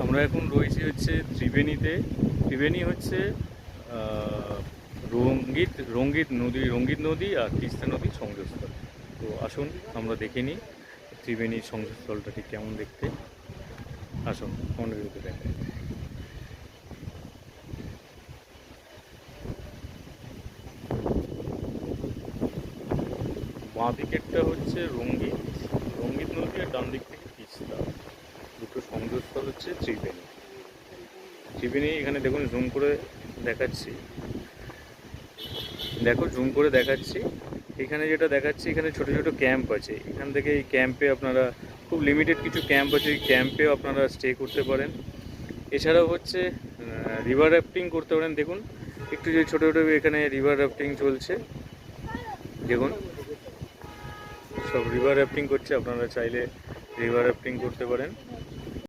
আমরা এখন রয়েছি হচ্ছে ত্রিবেণীতে। ত্রিবেণী হচ্ছে রঙ্গিত নদী আর তিস্তা নদীর সংযোগস্থল। তো আসুন আমরা দেখে নিই ত্রিবেণীর সংযোগস্থলটা ঠিক কেমন দেখতে। আসুন কোন ভিডিওতে দেখেন। বাঁ দিকেরটা হচ্ছে রঙ্গিত নদী, আর ডান দিক থেকে তিস্তা, দুটো সংযোগস্থল হচ্ছে ত্রিবেণী। ত্রিবেণী এখানে দেখুন জুম করে দেখাচ্ছি, দেখো জুম করে দেখাচ্ছি। এখানে যেটা দেখাচ্ছি, এখানে ছোট ছোট ক্যাম্প আছে। এখান থেকে এই ক্যাম্পে আপনারা, খুব লিমিটেড কিছু ক্যাম্প আছে, এই ক্যাম্পেও আপনারা স্টে করতে পারেন। এছাড়াও হচ্ছে রিভার রাফটিং করতে পারেন। দেখুন একটু যে ছোটো ছোটো এখানে রিভার রাফটিং চলছে, দেখুন সব রিভার রাফটিং করছে। আপনারা চাইলে রিভার রাফটিং করতে পারেন।